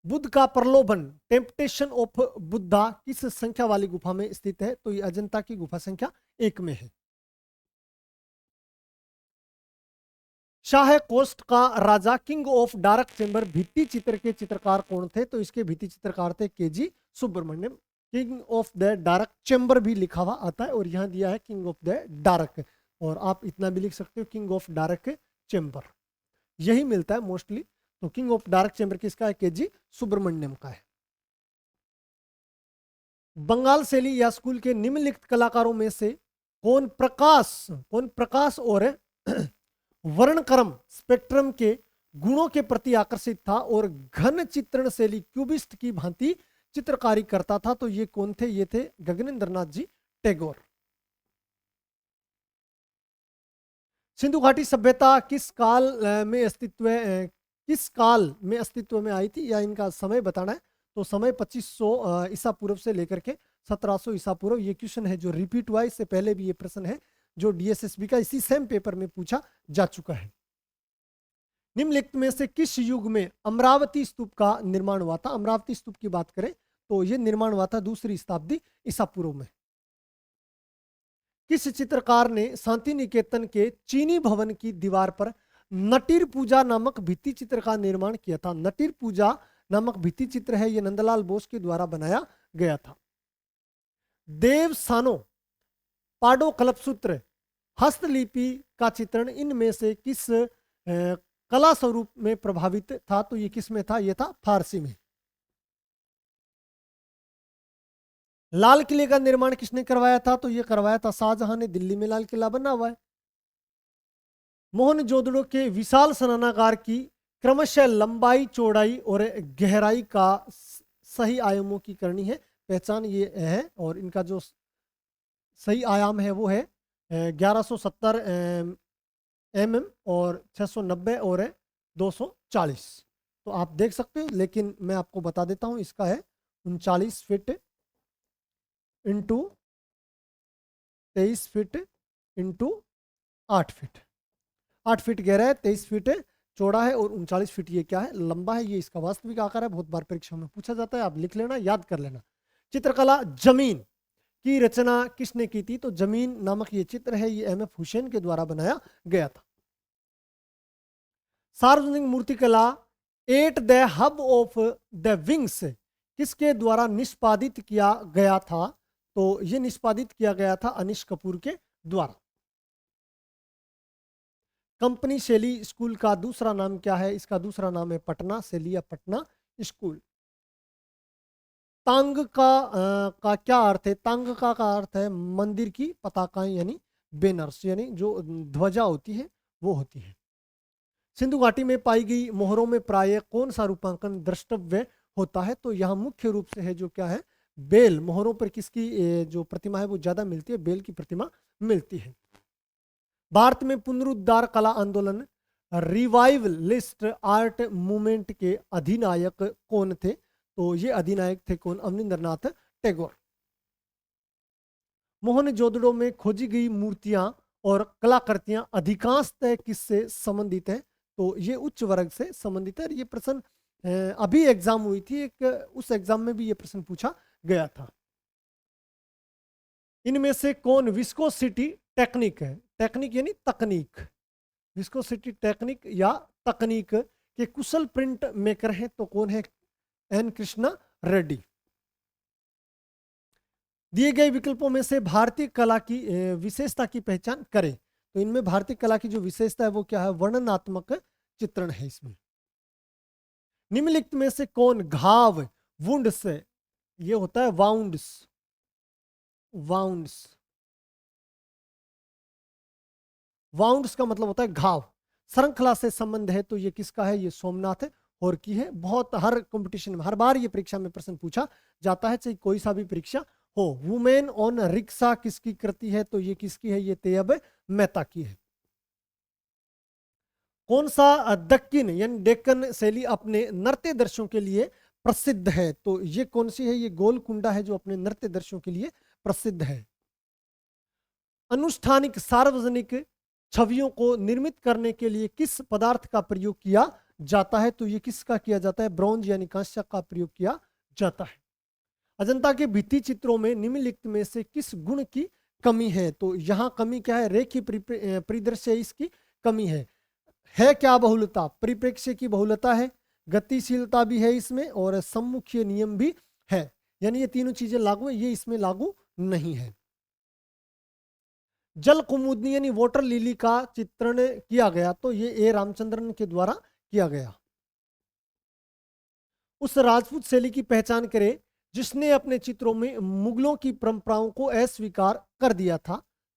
बुद्ध का प्रलोभन टेम्पटेशन ऑफ बुद्धा किस संख्या वाली गुफा में स्थित है? तो ये अजंता की गुफा संख्या 1 में है। शाह कोस्ट का राजा किंग ऑफ डार्क चेंबर भित्ति चित्र के चित्रकार कौन थे? तो इसके भित्ति चित्रकार थे KG Subramanyan. King of the dark chamber भी लिखा हुआ आता है और यहाँ दिया है किंग ऑफ द डार्क, और आप इतना भी लिख सकते हो किंग ऑफ डार्क चेम्बर, यही मिलता है मोस्टली। तो किंग ऑफ डार्क चेम्बर किसका है? के जी सुब्रमण्यम का है। बंगाल शैली या स्कूल के निम्नलिखित कलाकारों में से कौन प्रकाश और वर्णक्रम स्पेक्ट्रम के गुणों के प्रति आकर्षित था और घन चित्रण शैली क्यूबिस्ट की भांति चित्रकारी करता था? तो ये कौन थे? ये थे गगनेंद्र नाथ जी टैगोर। सिंधु घाटी सभ्यता किस काल में अस्तित्व में आई थी, या इनका समय बताना है? तो समय 2500 ईसा पूर्व से लेकर के 1700 ईसा पूर्व। ये क्वेश्चन है जो रिपीट हुआ, इससे पहले भी ये प्रश्न है जो डीएसएसबी का इसी सेम पेपर में पूछा जा चुका है। निम्नलिखित में से किस युग में अमरावती स्तूप का निर्माण हुआ था? अमरावती स्तूप की बात करें तो यह निर्माण हुआ था 2री शताब्दी ईसा पूर्व में। किस चित्रकार ने शांति निकेतन के चीनी भवन की दीवार पर नटीर पूजा नामक भित्ति चित्र का निर्माण किया था? नटीर पूजा नामक भित्ति चित्र है, यह नंदलाल बोस के द्वारा बनाया गया था। देवसानो, पाडो कल्पसूत्र, हस्तलिपि का चित्रण इनमें से किस कला स्वरूप में प्रभावित था? तो ये किस में था? ये था फारसी में। लाल किले का निर्माण किसने करवाया था? तो ये करवाया था शाहजहां ने। दिल्ली में लाल किला बना हुआ है। मोहनजोदड़ो के विशाल स्नानागार की क्रमशः लंबाई, चौड़ाई और गहराई का सही आयामों की करनी है पहचान ये है, और इनका जो सही आयाम है वो है 1170 mm और 690 और 240। तो आप देख सकते हो, लेकिन मैं आपको बता देता हूं इसका है 39 feet into 23 feet into 8 feet. 8 feet गहरा है, 23 फीट चौड़ा है और 39 फीट ये क्या है? लंबा है। ये इसका वास्तविक आकार है। बहुत बार परीक्षा में पूछा जाता है, आप लिख लेना, याद कर लेना। चित्रकला जमीन की रचना किसने की थी? तो जमीन नामक ये चित्र है, ये एम एफ हुसैन के द्वारा बनाया गया था। सार्वजनिक मूर्तिकला at the hub of the wings किसके द्वारा निष्पादित किया गया था? तो ये निष्पादित किया गया था अनिश कपूर के द्वारा। कंपनी शैली स्कूल का दूसरा नाम क्या है? इसका दूसरा नाम है पटना शैली या पटना स्कूल। तांग का क्या अर्थ है? तांग का अर्थ है मंदिर की पताकाएं, यानी बैनर्स, यानी जो ध्वजा होती है वो होती है। सिंधु घाटी में पाई गई मोहरों में प्राय कौन सा रूपांकन द्रष्टव्य होता है? तो यहाँ मुख्य रूप से है जो क्या है? बेल। मोहरों पर किसकी जो प्रतिमा है वो ज्यादा मिलती है? बेल की प्रतिमा मिलती है। भारत में पुनरुद्धार कला आंदोलन रिवाइवलिस्ट आर्ट मूवमेंट के अधिनायक कौन थे? तो ये अधिनायक थे कौन? अवनींद्रनाथ टैगोर। मोहनजोदड़ो में खोजी गई मूर्तियां और कलाकृतियां अधिकांशतः किससे संबंधित हैं? तो ये उच्च वर्ग से संबंधित है। ये प्रश्न अभी एग्जाम हुई थी एक, उस एग्जाम में भी ये प्रश्न पूछा गया था। इनमें से कौन विस्कोसिटी टेक्निक है? टेक्निक यानी तकनीक। विस्कोसिटी टेक्निक या तकनीक के कुशल प्रिंट मेकर हैं तो कौन है? एन कृष्णा रेड्डी। दिए गए विकल्पों में से भारतीय कला की विशेषता की पहचान करें। तो इनमें भारतीय कला की जो विशेषता है वो क्या है? वर्णनात्मक चित्रण है इसमें। निम्नलिखित में से कौन घाव, वुंड्स, ये होता है वाउंड्स, वाउंड्स, वाउंड्स का मतलब होता है घाव, श्रृंखला से संबंध है? तो ये किसका है? ये सोमनाथ और की है। बहुत हर कंपटीशन में, हर बार ये परीक्षा में प्रश्न पूछा जाता है, चाहे कोई सा भी परीक्षा हो। वुमेन ऑन रिक्शा किसकी कृति है? तो ये किसकी है? ये तैयब मेहता की है। कौन सा दक्कन यानी डेक्कन शैली अपने नृत्य दृश्यों के लिए प्रसिद्ध है? तो ये कौन सी है? ये गोलकुंडा है जो अपने नृत्य दृश्यों के लिए प्रसिद्ध है। अनुष्ठानिक सार्वजनिक छवियों को निर्मित करने के लिए किस पदार्थ का प्रयोग किया जाता है? तो ये किसका किया जाता है? ब्रॉन्ज यानी कांस्य का प्रयोग किया जाता है। अजंता के भित्ति चित्रों में निम्नलिखित में से किस गुण की कमी है? तो यहाँ कमी क्या है? रेखीय परिदृश्य इसकी कमी है क्या बहुलता? परिप्रेक्ष्य की बहुलता है, गतिशीलता भी है इसमें और सम्मुखीय नियम भी है। यानी ये तीनों चीजें लागू है, ये इसमें लागू नहीं है। जल कुमुदनी यानी वाटर लिली का चित्रण किया गया, तो ये ए रामचंद्रन के द्वारा किया गया। उस राजपूत शैली की पहचान करें जिसने अपने चित्रों में मुगलों की परंपराओं को अस्वीकार कर दिया था,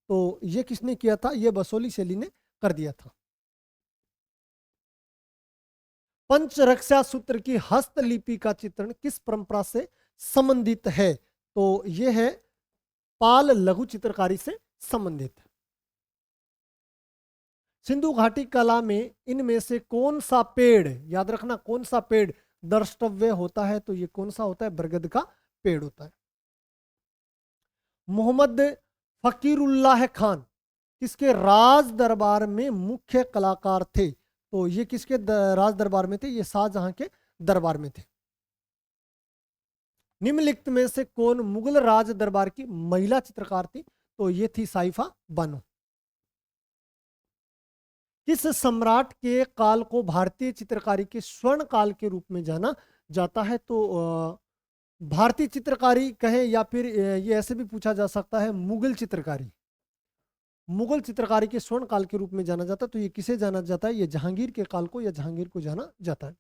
तो ये किसने किया था? ये बसोली शैली ने कर दिया था। पंचरक्षा सूत्र की हस्तलिपि का चित्रण किस परंपरा से संबंधित है? तो ये है पाल लघु चित्रकारी से संबंधित। सिंधु घाटी कला में इनमें से कौन सा पेड़, याद रखना कौन सा पेड़ द्रष्टव्य होता है? तो ये कौन सा होता है? बरगद का पेड़ होता है। मोहम्मद फकीरुल्लाह खान किसके राज दरबार में मुख्य कलाकार थे? तो ये किसके राज दरबार में थे? ये शाहजहां के दरबार में थे। निम्नलिखित में से कौन मुगल राज दरबार की महिला चित्रकार थी? तो ये थी साइफा बानो। किस सम्राट के काल को भारतीय चित्रकारी के स्वर्ण काल के रूप में जाना जाता है? तो भारतीय चित्रकारी कहें या फिर ये ऐसे भी पूछा जा सकता है मुगल चित्रकारी। मुगल चित्रकारी के स्वर्ण काल के रूप में जाना जाता है, तो ये किसे जाना जाता है? ये जहांगीर के काल को या जहांगीर को जाना जाता है।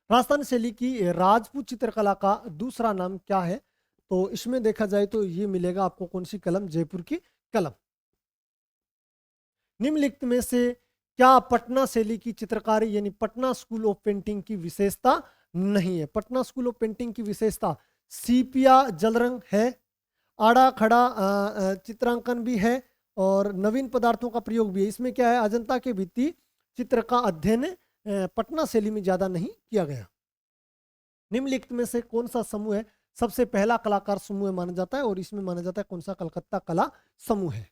राजस्थान शैली की राजपूत चित्रकला का दूसरा नाम क्या है? तो इसमें देखा जाए तो ये मिलेगा आपको कौन सी कलम? जयपुर की कलम। निम्नलिखित में से क्या पटना शैली की चित्रकारी यानी पटना स्कूल ऑफ पेंटिंग की विशेषता नहीं है? पटना स्कूल ऑफ पेंटिंग की विशेषता सीपिया जल रंग है, आड़ा खड़ा चित्रांकन भी है और नवीन पदार्थों का प्रयोग भी है। इसमें क्या है? अजंता के भित्ति चित्र का अध्ययन पटना शैली में ज्यादा नहीं किया गया। निम्नलिखित में से कौन सा समूह है सबसे पहला कलाकार समूह माना जाता है? और इसमें माना जाता है कौन सा? कलकत्ता कला समूह है।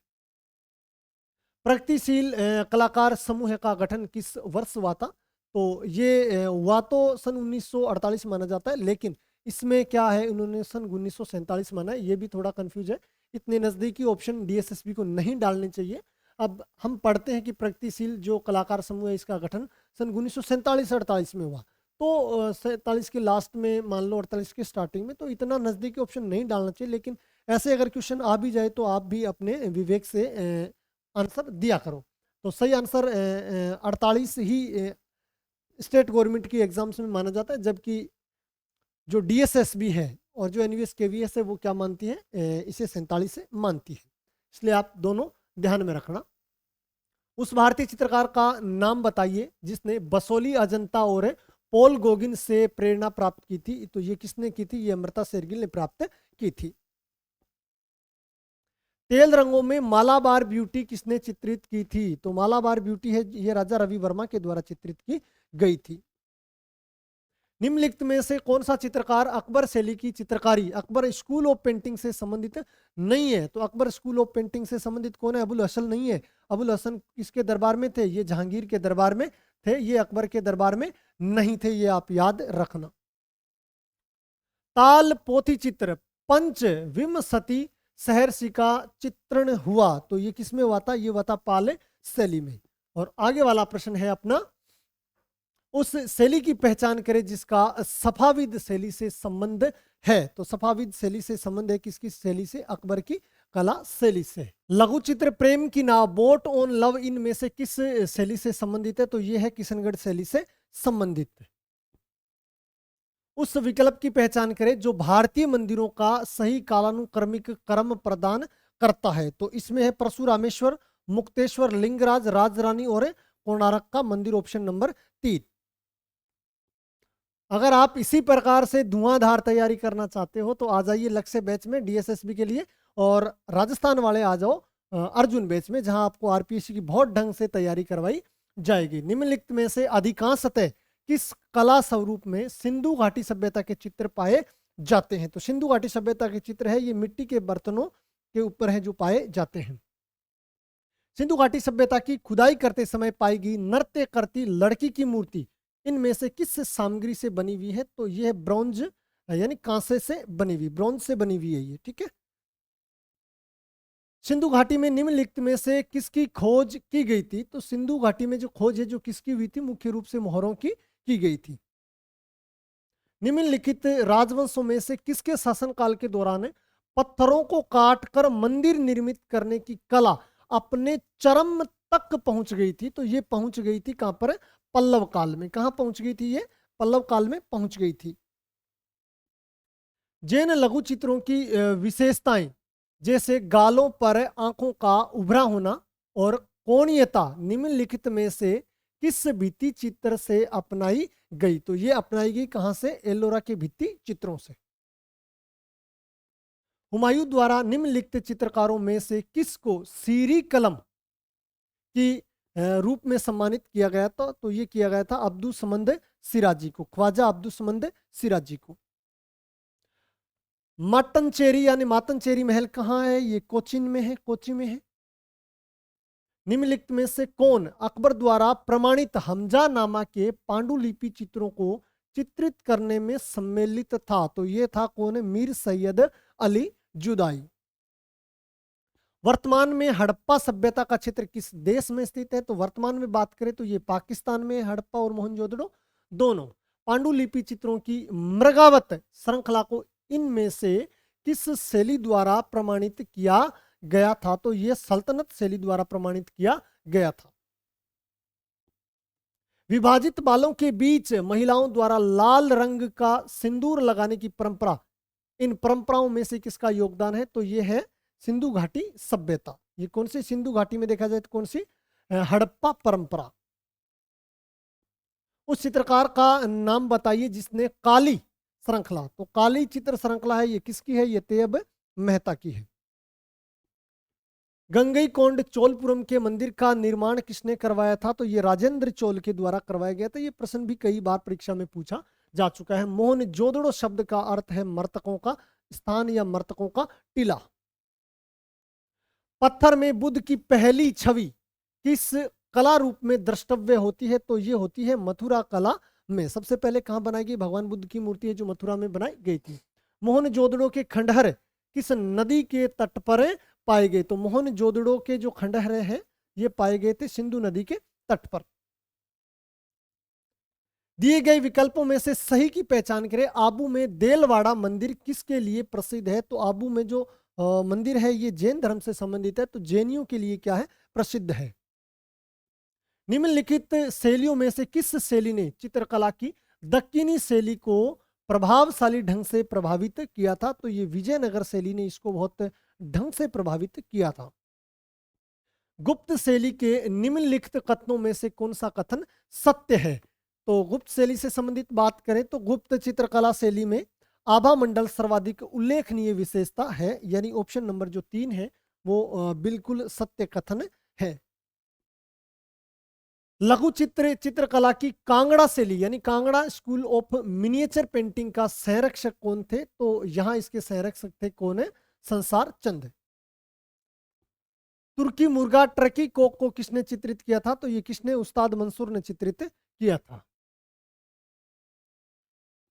प्रगतिशील कलाकार समूह का गठन किस वर्ष हुआ था? तो ये हुआ तो सन 1948 माना जाता है, लेकिन इसमें क्या है, उन्होंने सन 1947 माना है। ये भी थोड़ा कंफ्यूज है, इतने नज़दीकी ऑप्शन डीएसएसबी को नहीं डालने चाहिए। अब हम पढ़ते हैं कि प्रगतिशील जो कलाकार समूह है इसका गठन सन 1947-48 में हुआ, तो 47 के लास्ट में मान लो 48 के स्टार्टिंग में, तो इतना नज़दीकी ऑप्शन नहीं डालना चाहिए। लेकिन ऐसे अगर क्वेश्चन आ भी जाए तो आप भी अपने विवेक से आंसर दिया करो। तो सही आंसर 48 ही स्टेट गवर्नमेंट की एग्जाम्स में माना जाता है, जबकि जो डीएसएसबी है और जो एनवीएस केवीएस है वो क्या मानती है? इसे 47 से मानती है। इसलिए आप दोनों ध्यान में रखना। उस भारतीय चित्रकार का नाम बताइए जिसने बसोली अजंता और पॉल गोगिन से प्रेरणा प्राप्त की थी। तो ये किसने की थी? ये अमृता शेरगिल ने प्राप्त की थी। तेल रंगों में मालाबार ब्यूटी किसने चित्रित की थी? तो मालाबार ब्यूटी है ये राजा रवि वर्मा के द्वारा चित्रित की गई थी। निम्नलिखित में से कौन सा चित्रकार अकबर शैली की चित्रकारी अकबर स्कूल ऑफ पेंटिंग से संबंधित नहीं है? तो अकबर स्कूल ऑफ पेंटिंग से संबंधित कौन है? अबुल हसन नहीं है। अबुल हसन किसके दरबार में थे? ये जहांगीर के दरबार में थे, ये अकबर के दरबार में नहीं थे, ये आप याद रखना। ताल पोथी चित्र पंच विमसती सहर्षि का चित्रण हुआ, तो ये किसमें हुआ था? ये हुआ था पाल शैली में। और आगे वाला प्रश्न है अपना, उस शैली की पहचान करें जिसका सफाविद शैली से संबंध है। तो सफाविद शैली से संबंध है किसकी शैली से? अकबर की कला शैली से। लघु चित्र प्रेम की नाव बोट ऑन लव इनमें से किस शैली से संबंधित है? तो ये है किशनगढ़ शैली से संबंधित। उस विकल्प की पहचान करें जो भारतीय मंदिरों का सही कालानुक्रमिक क्रम प्रदान करता है। तो इसमें है परशुरामेश्वर, मुक्तेश्वर, लिंगराज, राजरानी और कोणार्क का मंदिर, ऑप्शन नंबर 3। अगर आप इसी प्रकार से धुआंधार तैयारी करना चाहते हो तो आ जाइए लक्ष्य बैच में डीएसएसबी के लिए, और राजस्थान वाले आ जाओ अर्जुन बैच में, जहां आपको आरपीएससी की बहुत ढंग से तैयारी करवाई जाएगी। निम्नलिखित में से अधिकांशतः किस कला स्वरूप में सिंधु घाटी सभ्यता के चित्र पाए जाते हैं? तो सिंधु घाटी सभ्यता के चित्र है ये मिट्टी के बर्तनों के ऊपर है जो पाए जाते हैं। सिंधु घाटी सभ्यता की खुदाई करते समय पाई गई नृत्य करती लड़की की मूर्ति इनमें से किस सामग्री से बनी हुई है? तो यह ब्रॉन्ज यानी कांसे से बनी हुई, ब्रॉन्ज से बनी हुई है ये, ठीक है। सिंधु घाटी में निम्नलिखित में से किसकी खोज की गई थी? तो सिंधु घाटी में जो खोज है जो किसकी हुई थी? मुख्य रूप से मोहरों की गई थी। निम्नलिखित राजवंशों में से किसके शासनकाल के दौरान पत्थरों को काटकर मंदिर निर्मित करने की कला अपने चरम तक पहुंच गई थी? तो ये पहुंच गई थी कहां पर? पल्लव काल में। कहां पहुंच गई थी ये? पल्लव काल में पहुंच गई थी। जैन लघु चित्रों की विशेषताएं जैसे गालों पर आंखों का उभरा होना और कोणीयता निम्नलिखित में से किस भित्ति चित्र से अपनाई गई? तो ये अपनाई गई कहां से? एलोरा के भित्ति चित्रों से। हुमायूं द्वारा निम्नलिखित चित्रकारों में से किसको सीरी कलम की रूप में सम्मानित किया गया था? तो ये किया गया था अब्दुल समद सिराजी को, ख्वाजा अब्दुल समद सिराजी को। माटनचेरी यानी मातनचेरी महल कहाँ है? ये कोचीन में है, कोची में है। निम्नलिखित में से कौन अकबर द्वारा प्रमाणित हमजानामा के पांडुलिपि चित्रों को चित्रित करने में सम्मिलित था? तो ये था कौन? मीर सैयद अली जुदाई। वर्तमान में हड़प्पा सभ्यता का क्षेत्र किस देश में स्थित है? तो वर्तमान में बात करें तो ये पाकिस्तान में हड़प्पा और मोहनजोदड़ो दोनों। पांडुलिपि चित्रों की मृगावत श्रृंखला को इनमें से किस शैली द्वारा प्रमाणित किया गया था? तो यह सल्तनत शैली द्वारा प्रमाणित किया गया था। विभाजित बालों के बीच महिलाओं द्वारा लाल रंग का सिंदूर लगाने की परंपरा, इन परंपराओं में से किसका योगदान है? तो यह है सिंधु घाटी सभ्यता। ये कौन सी सिंधु घाटी में देखा जाए तो कौन सी? हड़प्पा परंपरा। उस चित्रकार का नाम बताइए जिसने काली श्रृंखला, तो काली चित्र श्रृंखला है ये किसकी है? ये तैयब मेहता की है। गंगईकोंड चोलपुरम के मंदिर का निर्माण किसने करवाया था? तो ये राजेंद्र चोल के द्वारा करवाया गया था। ये प्रश्न भी कई बार परीक्षा में पूछा जा चुका है। मोहनजोदड़ो शब्द का अर्थ है मर्तकों का स्थान या मर्तकों का टीला। पत्थर में बुद्ध की पहली छवि किस कला रूप में द्रष्टव्य होती है? तो ये होती है मथुरा कला में। सबसे पहले कहां बनाई गई? भगवान बुद्ध की मूर्ति है जो मथुरा में बनाई गई थी। मोहनजोदड़ो के खंडहर किस नदी के तट पर पाए गए? तो मोहनजोदड़ो के जो खंडहर हैं ये पाए गए थे सिंधु नदी के तट पर। दिए गए विकल्पों में से सही की पहचान करें। आबू में देलवाड़ा मंदिर किसके लिए प्रसिद्ध है? तो आबू में जो मंदिर है ये जैन धर्म से संबंधित है, तो जैनियों के लिए क्या है? प्रसिद्ध है। निम्नलिखित शैलियों में से किस शैली ने चित्रकला की दक्कनी शैली को प्रभावशाली ढंग से प्रभावित किया था? तो ये विजयनगर शैली ने इसको बहुत ढंग से प्रभावित किया था। गुप्त शैली के निम्नलिखित कथनों में से कौन सा कथन सत्य है? तो गुप्त शैली से संबंधित बात करें तो गुप्त चित्रकला शैली में आभा मंडल सर्वाधिक उल्लेखनीय विशेषता है, यानी ऑप्शन नंबर जो 3 है वो बिल्कुल सत्य कथन है। लघु चित्रकला की कांगड़ा शैली यानी Kangra school of miniature painting का संरक्षक कौन थे? तो यहां इसके संरक्षक थे कौन है? संसार चंद। तुर्की मुर्गा ट्रकी कोक को किसने चित्रित किया था? तो ये किसने? उस्ताद मंसूर ने चित्रित किया था।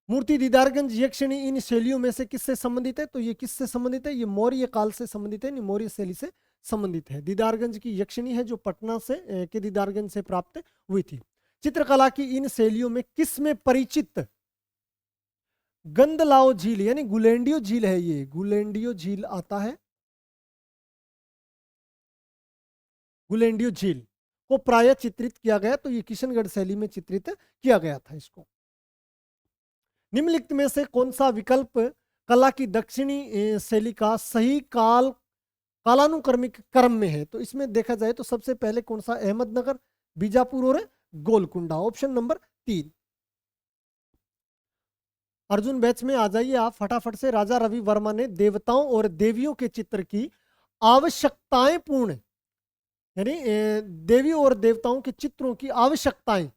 मूर्ति दीदारगंज यक्षिणी इन शैलियों में से किससे संबंधित है? तो ये किससे संबंधित है? ये मौर्य काल से संबंधित है, मौर्य शैली से संबंधित है। दीदारगंज की यक्षिणी है जो पटना से के दीदारगंज से प्राप्त हुई थी। चित्रकला की इन शैलियों में किस में परिचित गंदलाओ झील यानी गुलेंडियो झील है? ये गुलेंडियो झील आता है। गुलेंडियो झील को प्राय चित्रित किया गया, तो ये किशनगढ़ शैली में चित्रित किया गया था इसको। निम्नलिखित में से कौन सा विकल्प कला की दक्षिणी शैली का सही कालानुक्रमिक क्रम में है? तो इसमें देखा जाए तो सबसे पहले कौन सा? अहमदनगर, बीजापुर और Golconda. Option number 3। Arjun batch में आ जाइए आप फटाफट से। राजा रवि वर्मा ने देवताओं और देवियों के चित्र की आवश्यकताएं पूर्ण यानी देवी और देवताओं के चित्रों की आवश्यकताएं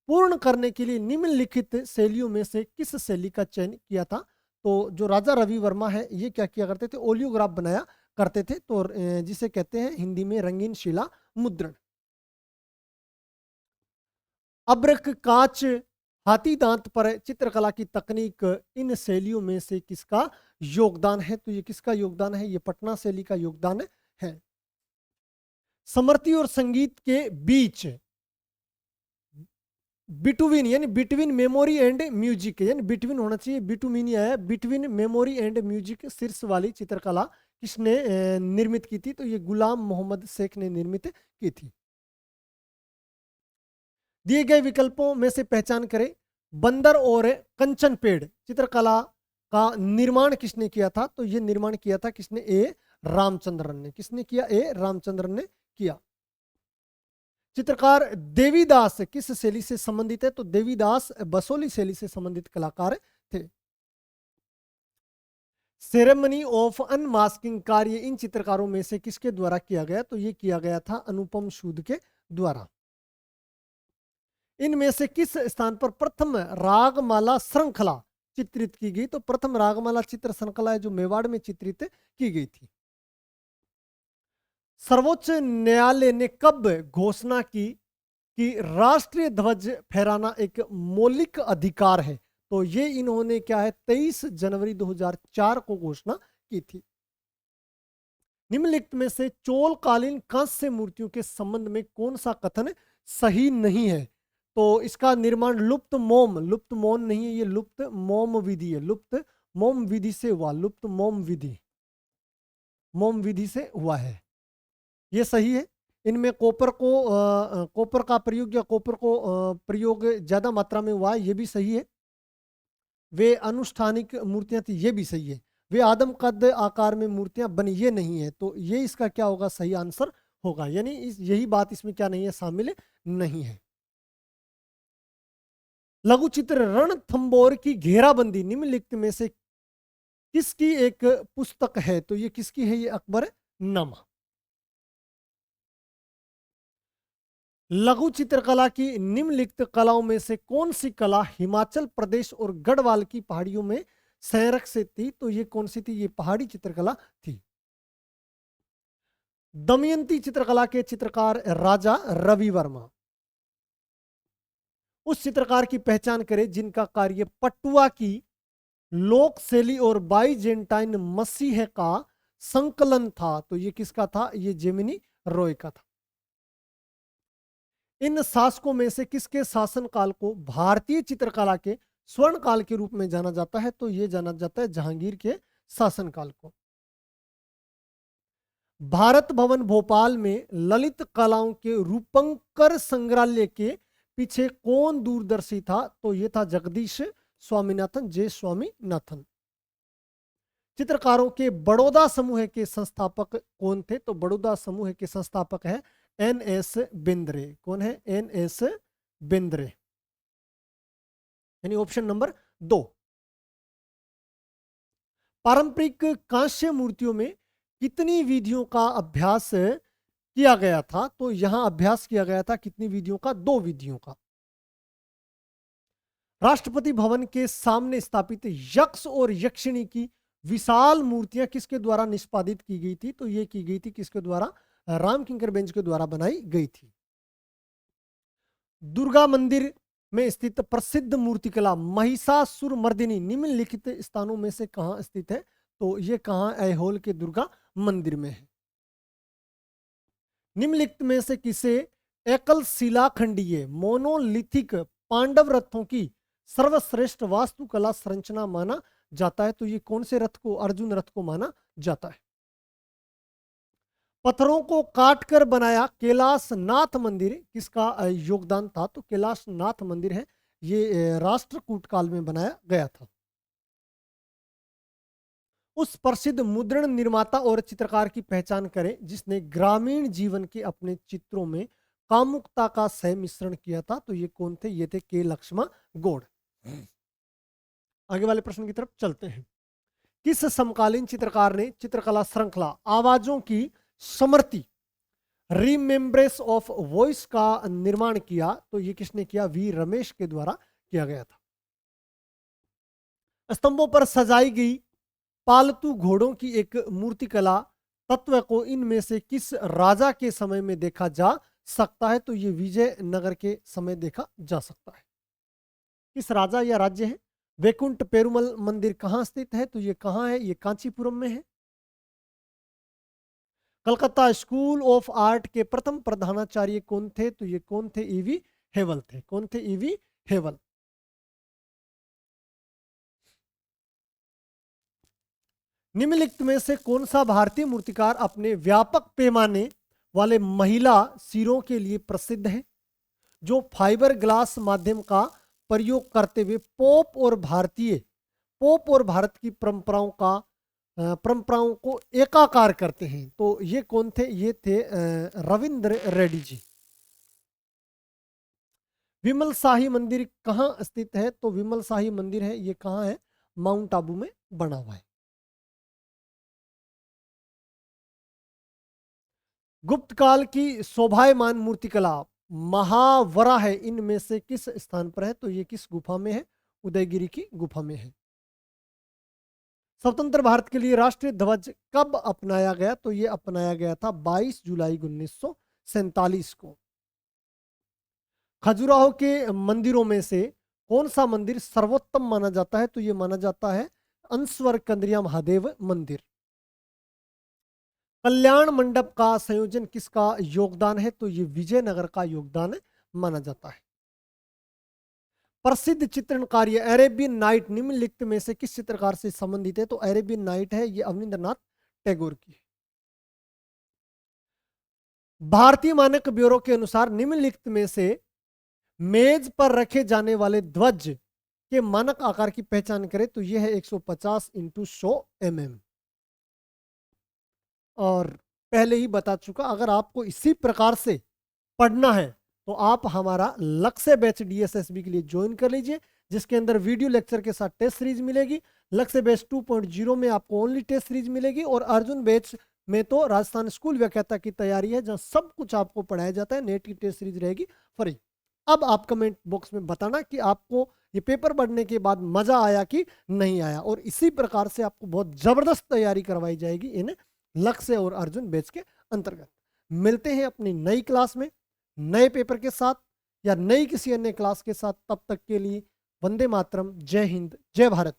पूर्ण करने के लिए निम्नलिखित शैलियों में से किस शैली का चयन किया था? तो जो राजा रवि वर्मा है ये क्या किया करते थे? ओलियोग्राफ बनाया करते थे, तो जिसे कहते हैं हिंदी में रंगीन शिला मुद्रण। अब्रक, कांच, हाथी दांत पर चित्रकला की तकनीक इन शैलियों में से किसका योगदान है? तो ये किसका योगदान है? ये पटना शैली का योगदान है। समृति और संगीत के बीच बिटवीन यानी बिटवीन मेमोरी एंड म्यूजिक, यानी बिटवीन होना चाहिए, बिटवीन ही आया, बिटवीन मेमोरी एंड म्यूजिक शीर्ष वाली चित्रकला किसने निर्मित की थी? तो ये गुलाम मोहम्मद शेख ने निर्मित की थी। दिए गए विकल्पों में से पहचान करें। बंदर और कंचन पेड़ चित्रकला का निर्माण किसने किया था? तो ये निर्माण किया था किसने? ए रामचंद्रन ने। किसने किया? ए रामचंद्रन ने किया। चित्रकार देवीदास किस शैली से संबंधित है? तो देवीदास बसोली शैली से संबंधित कलाकार थे। सेरेमनी ऑफ अनमास्किंग कार्य इन चित्रकारों में से किसके द्वारा किया गया? तो ये किया गया था अनुपम सूद के द्वारा। इनमें से किस स्थान पर प्रथम रागमाला श्रृंखला चित्रित की गई? तो प्रथम रागमाला चित्र श्रृंखला है जो मेवाड़ में चित्रित की गई थी। सर्वोच्च न्यायालय ने कब घोषणा की कि राष्ट्रीय ध्वज फहराना एक मौलिक अधिकार है? तो ये इन्होंने क्या है 23 जनवरी 2004 को घोषणा की थी। निम्नलिखित में से चोलकालीन कांस्य मूर्तियों के संबंध में कौन सा कथन सही नहीं है? तो इसका निर्माण लुप्त मोम नहीं है, ये लुप्त मोम विधि है। लुप्त मोम विधि से हुआ, लुप्त मोम विधि से हुआ है, ये सही है। इनमें कॉपर का प्रयोग या कॉपर को प्रयोग ज्यादा मात्रा में हुआ है, ये भी सही है। वे अनुष्ठानिक मूर्तियां थी, ये भी सही है। वे आदम कद आकार में मूर्तियां बनी, ये नहीं है। तो ये इसका क्या होगा? सही आंसर होगा, यानी यही बात इसमें क्या नहीं है? शामिल नहीं है। लघु चित्र रणथंबोर की घेराबंदी निम्नलिखित में से किसकी एक पुस्तक है? तो ये किसकी है? ये अकबर नामा। लघु चित्रकला की निम्नलिखित कलाओं में से कौन सी कला हिमाचल प्रदेश और गढ़वाल की पहाड़ियों में संरक्षित थी? तो ये कौन सी थी? ये पहाड़ी चित्रकला थी। दमयंती चित्रकला के चित्रकार राजा रवि वर्मा। उस चित्रकार की पहचान करें जिनका कार्य पटुआ की लोक शैली और बाइजेंटाइन मसीह का संकलन था। तो ये किसका था? ये जेमिनी रॉय का था। इन शासकों में से किसके शासनकाल को भारतीय चित्रकला के स्वर्ण काल के रूप में जाना जाता है? तो ये जाना जाता है जहांगीर के शासनकाल को। भारत भवन भोपाल में ललित कलाओं के रूपंकर संग्रहालय के पीछे कौन दूरदर्शी था? तो ये था जगदीश स्वामीनाथन, जे स्वामीनाथन। चित्रकारों के बड़ौदा समूह के संस्थापक कौन थे? तो बड़ौदा समूह के संस्थापक है एन.एस. बेंद्रे। कौन है? एन.एस. बेंद्रे, यानी ऑप्शन नंबर 2। पारंपरिक कांस्य मूर्तियों में कितनी विधियों का अभ्यास किया गया था? तो यहां अभ्यास किया गया था कितनी विधियों का? 2 विधियों का। राष्ट्रपति भवन के सामने स्थापित यक्ष और यक्षिणी की विशाल मूर्तियां किसके द्वारा निष्पादित की गई थी? तो ये की गई थी किसके द्वारा? राम किंकर बेंच के द्वारा बनाई गई थी। दुर्गा मंदिर में स्थित प्रसिद्ध मूर्तिकला महिषासुरमर्दिनी निम्नलिखित स्थानों में से कहां स्थित है? तो ये कहां? ऐहोल के दुर्गा मंदिर में है। निम्नलिखित में से किसे एकल शिलाखंडीय मोनोलिथिक पांडव रथों की सर्वश्रेष्ठ वास्तुकला संरचना माना जाता है? तो ये कौन से रथ को? अर्जुन रथ को माना जाता है। पत्थरों को काटकर बनाया कैलाशनाथ मंदिर किसका योगदान था? तो कैलाशनाथ मंदिर है ये राष्ट्रकूट काल में बनाया गया था। उस प्रसिद्ध मुद्रण निर्माता और चित्रकार की पहचान करें जिसने ग्रामीण जीवन के अपने चित्रों में कामुकता का सह मिश्रण किया था। तो ये कौन थे? ये थे के लक्ष्मण गौड़। आगे वाले प्रश्न की तरफ चलते हैं। किस समकालीन चित्रकार ने चित्रकला श्रृंखला आवाजों की समृति रिमेम्ब्रेंस ऑफ वॉइस का निर्माण किया? तो ये किसने किया? वी रमेश के द्वारा किया गया था। स्तंभों पर सजाई गई पालतू घोड़ों की एक मूर्तिकला तत्व को इनमें से किस राजा के समय में देखा जा सकता है? तो ये विजयनगर के समय देखा जा सकता है। किस राजा या राज्य है? वैकुंठ पेरुमल मंदिर कहाँ स्थित है? तो ये कहाँ है? ये कांचीपुरम में है। कलकत्ता स्कूल ऑफ आर्ट के प्रथम प्रधानाचार्य कौन थे? तो ये कौन थे? ईवी हेवल थे। कौन थे? ईवी हेवल। निम्नलिखित में से कौन सा भारतीय मूर्तिकार अपने व्यापक पैमाने वाले महिला सिरों के लिए प्रसिद्ध है, जो फाइबर ग्लास माध्यम का प्रयोग करते हुए पोप और भारत की परंपराओं को एकाकार करते हैं? तो ये कौन थे? ये थे रविंद्र रेड्डी जी। विमल शाही मंदिर कहाँ स्थित है? तो विमल शाही मंदिर है, ये कहाँ है? माउंट आबू में बना हुआ है। गुप्त काल की शोभायमान मूर्तिकला महावरा है, इनमें से किस स्थान पर है? तो ये किस गुफा में है? उदयगिरी की गुफा में है। स्वतंत्र भारत के लिए राष्ट्रीय ध्वज कब अपनाया गया? तो ये अपनाया गया था 22 जुलाई 1947 को। खजुराहो के मंदिरों में से कौन सा मंदिर सर्वोत्तम माना जाता है? तो ये माना जाता है अंसवर कंद्रिया महादेव मंदिर। कल्याण मंडप का संयोजन किसका योगदान है? तो ये विजयनगर का योगदान माना जाता है। प्रसिद्ध चित्रण कार्य अरेबियन नाइट निम्नलिखित में से किस चित्रकार से संबंधित है? तो अरेबियन नाइट है, ये अवनींद्रनाथ टैगोर की। भारतीय मानक ब्यूरो के अनुसार निम्नलिखित में से मेज पर रखे जाने वाले ध्वज के मानक आकार की पहचान करें? तो यह है 150 इंटू 100 mm। और पहले ही बता चुका, अगर आपको इसी प्रकार से पढ़ना है तो आप हमारा लक्ष्य बैच डीएसएसबी के लिए ज्वाइन कर लीजिए, जिसके अंदर वीडियो लेक्चर के साथ टेस्ट सीरीज मिलेगी। लक्ष्य बैच 2.0 में आपको ओनली टेस्ट सीरीज मिलेगी, और अर्जुन बैच में तो राजस्थान स्कूल व्याख्याता की तैयारी है, जहां सब कुछ आपको पढ़ाया जाता है। नेट की टेस्ट सीरीज रहेगी फ्री। अब आप कमेंट बॉक्स में बताना कि आपको ये पेपर पढ़ने के बाद मजा आया कि नहीं आया, और इसी प्रकार से आपको बहुत जबरदस्त तैयारी करवाई जाएगी इन लक्ष्य और अर्जुन बैच के अंतर्गत। मिलते हैं अपनी नई क्लास में नए पेपर के साथ या नई किसी अन्य क्लास के साथ। तब तक के लिए वंदे मातरम, जय हिंद, जय भारत।